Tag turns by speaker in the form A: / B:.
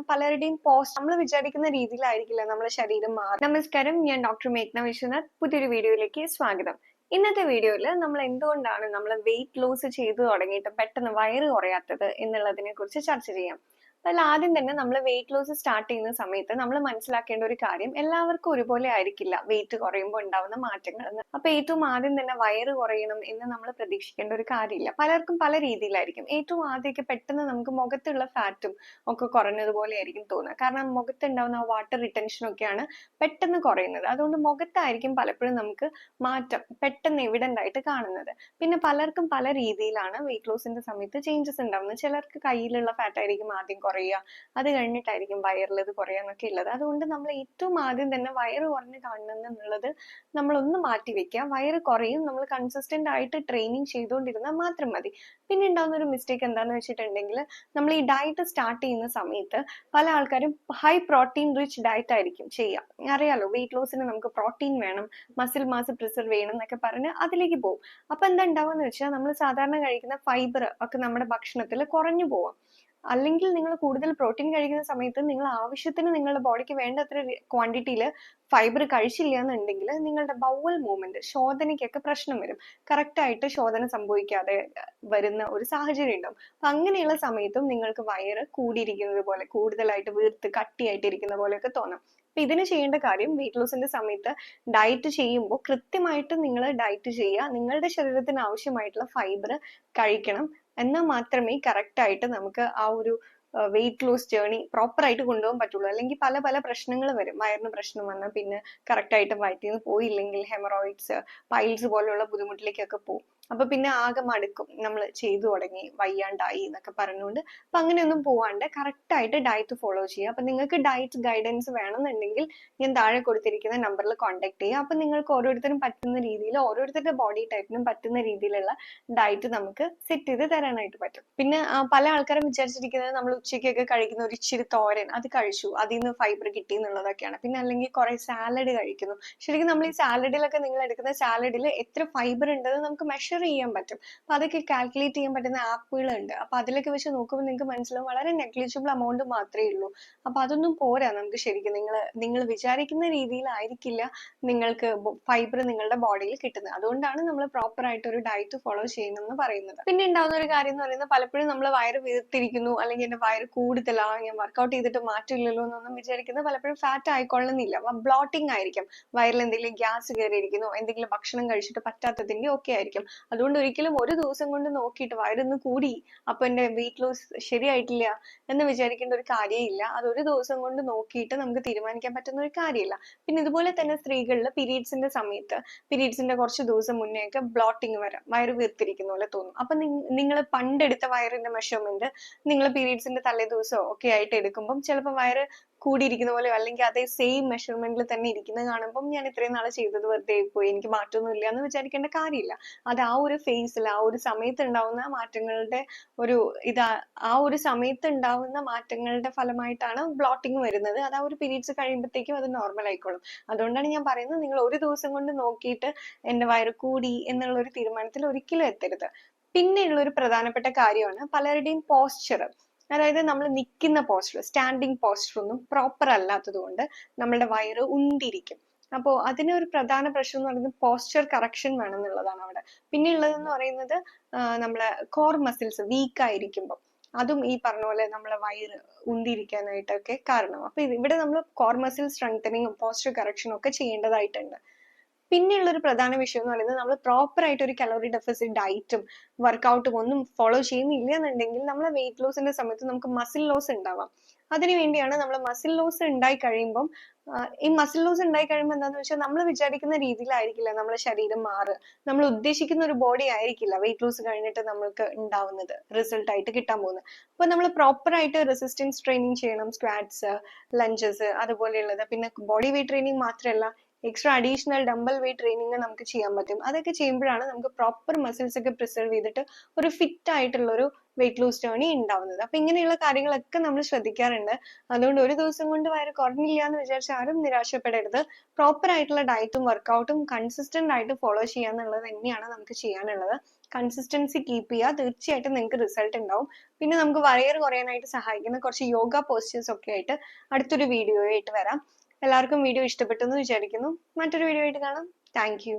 A: പലരുടെയും പോസ്റ്റ് നമ്മൾ വിചാരിക്കുന്ന രീതിയിലായിരിക്കില്ല നമ്മുടെ ശരീരം മാറും. നമസ്കാരം, ഞാൻ ഡോക്ടർ മേഘ്ന വിശ്വനാഥ്. പുതിയൊരു വീഡിയോയിലേക്ക് സ്വാഗതം. ഇന്നത്തെ വീഡിയോയിൽ നമ്മൾ എന്തുകൊണ്ടാണ് നമ്മൾ വെയിറ്റ് ലോസ് ചെയ്തു തുടങ്ങിയിട്ട് പെട്ടെന്ന് വയറ് കുറയാത്തത് എന്നുള്ളതിനെ കുറിച്ച് ചർച്ച ചെയ്യാം. അതിൽ ആദ്യം തന്നെ നമ്മൾ വെയിറ്റ് ലോസ് സ്റ്റാർട്ട് ചെയ്യുന്ന സമയത്ത് നമ്മൾ മനസ്സിലാക്കേണ്ട ഒരു കാര്യം, എല്ലാവർക്കും ഒരുപോലെ ആയിരിക്കില്ല വെയിറ്റ് കുറയുമ്പോൾ ഉണ്ടാവുന്ന മാറ്റങ്ങൾ എന്ന്. അപ്പൊ ഏറ്റവും ആദ്യം തന്നെ വയറ് കുറയണം എന്ന് നമ്മൾ പ്രതീക്ഷിക്കേണ്ട ഒരു കാര്യമില്ല. പലർക്കും പല രീതിയിലായിരിക്കും. ഏറ്റവും ആദ്യമൊക്കെ പെട്ടെന്ന് നമുക്ക് മുഖത്തുള്ള ഫാറ്റും ഒക്കെ കുറഞ്ഞതുപോലെ ആയിരിക്കും തോന്നുക. കാരണം മുഖത്തുണ്ടാവുന്ന ആ വാട്ടർ റിട്ടൻഷൻ ഒക്കെയാണ് പെട്ടെന്ന് കുറയുന്നത്. അതുകൊണ്ട് മുഖത്തായിരിക്കും പലപ്പോഴും നമുക്ക് മാറ്റം പെട്ടെന്ന് എവിഡന്റ് ആയിട്ട് കാണുന്നത്. പിന്നെ പലർക്കും പല രീതിയിലാണ് വെയിറ്റ് ലോസിന്റെ സമയത്ത് ചേഞ്ചസ് ഉണ്ടാവുന്നത്. ചിലർക്ക് കയ്യിലുള്ള ഫാറ്റ് ആയിരിക്കും ആദ്യം കുറയുക, അത് കഴിഞ്ഞിട്ടായിരിക്കും വയറിലത് കുറയാന്നൊക്കെ ഉള്ളത്. അതുകൊണ്ട് നമ്മൾ ഏറ്റവും ആദ്യം തന്നെ വയറ് കുറഞ്ഞ് കാണണം എന്നുള്ളത് നമ്മളൊന്ന് മാറ്റി വെക്കുക. വയറ് കുറയും, നമ്മൾ കൺസിസ്റ്റന്റ് ആയിട്ട് ട്രെയിനിങ് ചെയ്തുകൊണ്ടിരുന്നാൽ മാത്രം മതി. പിന്നെ ഉണ്ടാകുന്ന ഒരു മിസ്റ്റേക്ക് എന്താന്ന് വെച്ചിട്ടുണ്ടെങ്കിൽ, നമ്മൾ ഈ ഡയറ്റ് സ്റ്റാർട്ട് ചെയ്യുന്ന സമയത്ത് പല ആൾക്കാരും ഹൈ പ്രോട്ടീൻ റിച്ച് ഡയറ്റ് ആയിരിക്കും ചെയ്യുക. അറിയാലോ, വെയിറ്റ് ലോസിന് നമുക്ക് പ്രോട്ടീൻ വേണം, മസിൽ മാസ് പ്രിസർവ് ചെയ്യണം എന്നൊക്കെ പറഞ്ഞ് അതിലേക്ക് പോകും. അപ്പൊ എന്താ ഉണ്ടാവുക വെച്ചാൽ, നമ്മൾ സാധാരണ കഴിക്കുന്ന ഫൈബർ ഒക്കെ നമ്മുടെ ഭക്ഷണത്തിൽ കുറഞ്ഞു പോവാം. അല്ലെങ്കിൽ നിങ്ങൾ കൂടുതൽ പ്രോട്ടീൻ കഴിക്കുന്ന സമയത്ത് നിങ്ങൾ ആവശ്യത്തിന് നിങ്ങളുടെ ബോഡിക്ക് വേണ്ടത്ര ക്വാണ്ടിറ്റിയിൽ ഫൈബർ കഴിച്ചില്ല എന്നുണ്ടെങ്കിൽ നിങ്ങളുടെ ബൗവൽ മൂവ്മെന്റ്, ശോധനയ്ക്കൊക്കെ പ്രശ്നം വരും. കറക്റ്റ് ആയിട്ട് ശോധന സംഭവിക്കാതെ വരുന്ന ഒരു സാഹചര്യം ഉണ്ടാവും. അപ്പൊ അങ്ങനെയുള്ള സമയത്തും നിങ്ങൾക്ക് വയറ് കൂടിയിരിക്കുന്നത് പോലെ, കൂടുതലായിട്ട് വീർത്ത് കട്ടിയായിട്ടിരിക്കുന്ന പോലെയൊക്കെ തോന്നാം. അപ്പൊ ഇതിന് ചെയ്യേണ്ട കാര്യം, വെയിറ്റ് ലോസിന്റെ സമയത്ത് ഡയറ്റ് ചെയ്യുമ്പോൾ കൃത്യമായിട്ട് നിങ്ങൾ ഡയറ്റ് ചെയ്യുക. നിങ്ങളുടെ ശരീരത്തിന് ആവശ്യമായിട്ടുള്ള ഫൈബർ കഴിക്കണം. എന്നാൽ മാത്രമേ കറക്റ്റ് ആയിട്ട് നമുക്ക് ആ ഒരു വെയിറ്റ് ലോസ് ജേർണി പ്രോപ്പർ ആയിട്ട് കൊണ്ടുപോകാൻ പറ്റുള്ളൂ. അല്ലെങ്കിൽ പല പല പ്രശ്നങ്ങൾ വരും. വയറിന് പ്രശ്നം വന്നാൽ പിന്നെ കറക്റ്റ് ആയിട്ട് വയറ്റിൽ നിന്ന് പോയില്ലെങ്കിൽ ഹെമറോയിഡ്സ്, പൈൽസ് പോലുള്ള ബുദ്ധിമുട്ടിലേക്കൊക്കെ പോകും. അപ്പൊ പിന്നെ ആകെ മടുക്കും, നമ്മൾ ചെയ്തു തുടങ്ങി വയ്യാണ്ടായി എന്നൊക്കെ പറഞ്ഞുകൊണ്ട്. അപ്പൊ അങ്ങനെയൊന്നും പോവാണ്ട് കറക്റ്റ് ആയിട്ട് ഡയറ്റ് ഫോളോ ചെയ്യുക. അപ്പൊ നിങ്ങൾക്ക് ഡയറ്റ് ഗൈഡൻസ് വേണമെന്നുണ്ടെങ്കിൽ ഞാൻ താഴെ കൊടുത്തിരിക്കുന്ന നമ്പറിൽ കോൺടാക്ട് ചെയ്യുക. അപ്പൊ നിങ്ങൾക്ക് ഓരോരുത്തരും പറ്റുന്ന രീതിയിൽ, ഓരോരുത്തരുടെ ബോഡി ടൈപ്പിനും പറ്റുന്ന രീതിയിലുള്ള ഡയറ്റ് നമുക്ക് സെറ്റ് ചെയ്ത് തരാനായിട്ട് പറ്റും. പിന്നെ പല ആൾക്കാരും വിചാരിച്ചിരിക്കുന്നത്, നമ്മൾ ഉച്ചയ്ക്കൊക്കെ കഴിക്കുന്ന ഒരു ഇച്ചിരി തോരൻ അത് കഴിച്ചു, അതിൽ നിന്ന് ഫൈബർ കിട്ടി എന്നുള്ളതൊക്കെയാണ്. പിന്നെ അല്ലെങ്കിൽ കുറെ സാലഡ് കഴിക്കുന്നു. ശരിക്കും നമ്മൾ ഈ സാലഡിലൊക്കെ, നിങ്ങൾ എടുക്കുന്ന സാലഡിൽ എത്ര ഫൈബർ ഉണ്ടെന്ന് നമുക്ക് മെഷർ ചെയ്യാൻ പറ്റും. അപ്പൊ അതൊക്കെ കാൽക്കുലേറ്റ് ചെയ്യാൻ പറ്റുന്ന ആപ്പുകളുണ്ട്. അപ്പൊ അതിലൊക്കെ വെച്ച് നോക്കുമ്പോൾ നിങ്ങൾക്ക് മനസ്സിലാവും വളരെ നെഗ്ലിജിബിൾ എമൗണ്ട് മാത്രമേ ഉള്ളൂ. അപ്പൊ അതൊന്നും പോരാ നമുക്ക്. ശരിക്കും നിങ്ങൾ വിചാരിക്കുന്ന രീതിയിലായിരിക്കില്ല നിങ്ങൾക്ക് ഫൈബർ നിങ്ങളുടെ ബോഡിയിൽ കിട്ടുന്നത്. അതുകൊണ്ടാണ് നമ്മൾ പ്രോപ്പർ ആയിട്ട് ഒരു ഡയറ്റ് ഫോളോ ചെയ്യണം എന്ന് പറയുന്നത്. പിന്നെ ഉണ്ടാവുന്ന ഒരു കാര്യം എന്ന് പറയുന്നത്, പലപ്പോഴും നമ്മൾ വയറ് വീർത്തിരിക്കുന്നു, അല്ലെങ്കിൽ എന്റെ വയറ് കൂടുതലാ, ഞാൻ വർക്കൗട്ട് ചെയ്തിട്ട് മാറ്റില്ലല്ലോ എന്നൊന്നും വിചാരിക്കുന്നത് പലപ്പോഴും ഫാറ്റ് ആയിക്കൊള്ളുന്നില്ല. ബ്ലോട്ടിംഗ് ആയിരിക്കും. വയറിൽ എന്തെങ്കിലും ഗ്യാസ് കയറിയിരിക്കുന്നു, എന്തെങ്കിലും ഭക്ഷണം കഴിച്ചിട്ട് പറ്റാത്തതിന്റെ ഒക്കെ ആയിരിക്കും. അതുകൊണ്ട് ഒരിക്കലും ഒരു ദിവസം കൊണ്ട് നോക്കിയിട്ട് വയറൊന്ന് കൂടി അപ്പൊ എന്റെ വെയിറ്റ് ലോസ് ശരിയായിട്ടില്ല എന്ന് വിചാരിക്കേണ്ട ഒരു കാര്യമില്ല. അത് ഒരു ദിവസം കൊണ്ട് നോക്കിയിട്ട് നമുക്ക് തീരുമാനിക്കാൻ പറ്റുന്ന ഒരു കാര്യമില്ല. പിന്നെ ഇതുപോലെ തന്നെ സ്ത്രീകളിൽ പീരീഡ്സിന്റെ സമയത്ത്, പീരീഡ്സിന്റെ കുറച്ച് ദിവസം മുന്നേ ഒക്കെ ബ്ലോട്ടിങ് വരാം, വയറ് വീർത്തിരിക്കുന്ന പോലെ തോന്നും. അപ്പൊ നിങ്ങൾ പണ്ടെടുത്ത വയറിന്റെ മെഷർമെന്റ് നിങ്ങൾ പീരീഡ്സിന്റെ തലേ ദിവസമോ ഒക്കെ ആയിട്ട് എടുക്കുമ്പോൾ ചിലപ്പോൾ വയറ് കൂടിയിരിക്കുന്ന പോലെ, അല്ലെങ്കിൽ അതേ സെയിം മെഷർമെന്റിൽ തന്നെ ഇരിക്കുന്നത് കാണുമ്പോൾ ഞാൻ ഇത്രയും നാളെ ചെയ്തത് വെറുതെ പോയി, എനിക്ക് മാറ്റമൊന്നും ഇല്ല എന്ന് വിചാരിക്കേണ്ട കാര്യമില്ല. അത് ആ ഒരു ഫേസിൽ, ആ ഒരു സമയത്ത് ഉണ്ടാവുന്ന മാറ്റങ്ങളുടെ ഒരു ആ ഒരു സമയത്ത് ഉണ്ടാവുന്ന മാറ്റങ്ങളുടെ ഫലമായിട്ടാണ് ബ്ലോട്ടിങ് വരുന്നത്. അത് ആ ഒരു പീരീഡ്സ് കഴിയുമ്പോഴത്തേക്കും അത് നോർമൽ ആയിക്കോളും. അതുകൊണ്ടാണ് ഞാൻ പറയുന്നത്, നിങ്ങൾ ഒരു ദിവസം കൊണ്ട് നോക്കിയിട്ട് എന്റെ വയറ് കൂടി എന്നുള്ള ഒരു തീരുമാനത്തിൽ ഒരിക്കലും എത്തരുത്. പിന്നെയുള്ള ഒരു പ്രധാനപ്പെട്ട കാര്യമാണ് പലരുടെയും പോസ്ചർ. അതായത് നമ്മൾ നിൽക്കുന്ന പോസ്ചർ, സ്റ്റാൻഡിങ് പോസ്ചർ ഒന്നും പ്രോപ്പർ അല്ലാത്തത് കൊണ്ട് നമ്മളുടെ വയറ് ഉണ്ടിരിക്കും. അപ്പോൾ അതിനൊരു പ്രധാന പ്രശ്നം എന്ന് പറയുന്നത് പോസ്ചർ കറക്ഷൻ വേണം എന്നുള്ളതാണ് അവിടെ. പിന്നെ ഉള്ളതെന്ന് പറയുന്നത്, നമ്മളെ കോർ മസിൽസ് വീക്ക് ആയിരിക്കുമ്പോൾ അതും ഈ പറഞ്ഞ പോലെ നമ്മളെ വയറ് ഉണ്ടിരിക്കാനായിട്ടൊക്കെ കാരണം. അപ്പൊ ഇവിടെ നമ്മൾ കോർ മസിൽ സ്ട്രെങ്തനിങ്ങും പോസ്ചർ കറക്ഷനും ഒക്കെ ചെയ്യേണ്ടതായിട്ടുണ്ട്. പിന്നെയുള്ള ഒരു പ്രധാന വിഷയം എന്ന് പറയുന്നത്, നമ്മൾ പ്രോപ്പർ ആയിട്ട് ഒരു കലോറി ഡെഫിസിറ്റ് ഡയറ്റും വർക്കൗട്ടും ഒന്നും ഫോളോ ചെയ്യുന്നില്ല എന്നുണ്ടെങ്കിൽ നമ്മളെ വെയിറ്റ് ലോസിന്റെ സമയത്ത് നമുക്ക് മസിൽ ലോസ് ഉണ്ടാവാം. അതിനു വേണ്ടിയാണ് നമ്മൾ മസിൽ ലോസ് ഉണ്ടായി കഴിയുമ്പം, ഈ മസിൽ ലോസ് ഉണ്ടായി കഴിയുമ്പോൾ എന്താന്ന് വെച്ചാൽ, നമ്മൾ വിചാരിക്കുന്ന രീതിയിലായിരിക്കില്ല നമ്മുടെ ശരീരം മാറുക. നമ്മൾ ഉദ്ദേശിക്കുന്ന ഒരു ബോഡി ആയിരിക്കില്ല വെയിറ്റ് ലോസ് കഴിഞ്ഞിട്ട് നമ്മൾക്ക് ഉണ്ടാവുന്നത്, റിസൾട്ട് ആയിട്ട് കിട്ടാൻ പോകുന്നത്. അപ്പൊ നമ്മൾ പ്രോപ്പർ ആയിട്ട് റെസിസ്റ്റൻസ് ട്രെയിനിങ് ചെയ്യണം, സ്ക്വാറ്റ്സ്, ലഞ്ചസ് അതുപോലെയുള്ളത്. പിന്നെ ബോഡി വെയിറ്റ് ട്രെയിനിങ് മാത്രമല്ല, extra additional dumbbell wait training നമുക്ക് ചെയ്യാൻ പറ്റും. അതൊക്കെ ചെയ്യുമ്പോഴാണ് നമുക്ക് പ്രോപ്പർ മസിൽസ് ഒക്കെ പ്രിസർവ് ചെയ്തിട്ട് ഒരു ഫിറ്റ് ആയിട്ടുള്ള ഒരു വെയിറ്റ് ലോസ് ജേർണി ഉണ്ടാവുന്നത്. അപ്പൊ ഇങ്ങനെയുള്ള കാര്യങ്ങളൊക്കെ നമ്മൾ ശ്രദ്ധിക്കാറുണ്ട്. അതുകൊണ്ട് ഒരു ദിവസം കൊണ്ട് വയറ് കുറഞ്ഞില്ല എന്ന് വിചാരിച്ച് ആരും നിരാശപ്പെടരുത്. പ്രോപ്പർ ആയിട്ടുള്ള ഡയറ്റും വർക്കൗട്ടും കൺസിസ്റ്റന്റ് ആയിട്ട് ഫോളോ ചെയ്യാന്നുള്ളത് തന്നെയാണ് നമുക്ക് ചെയ്യാനുള്ളത്. കൺസിസ്റ്റൻസി കീപ്പ് ചെയ്യുക, തീർച്ചയായിട്ടും നിങ്ങൾക്ക് റിസൾട്ട് ഉണ്ടാവും. പിന്നെ നമുക്ക് വയറ് കുറയാനായിട്ട് സഹായിക്കുന്ന കുറച്ച് യോഗ പോസ്റ്റേഴ്സ് ഒക്കെ ആയിട്ട് അടുത്തൊരു വീഡിയോ ആയിട്ട് വരാം. എല്ലാവർക്കും വീഡിയോ ഇഷ്ടപ്പെട്ടു എന്ന് വിചാരിക്കുന്നു. മറ്റൊരു വീഡിയോ ആയിട്ട് കാണാം. Thank you.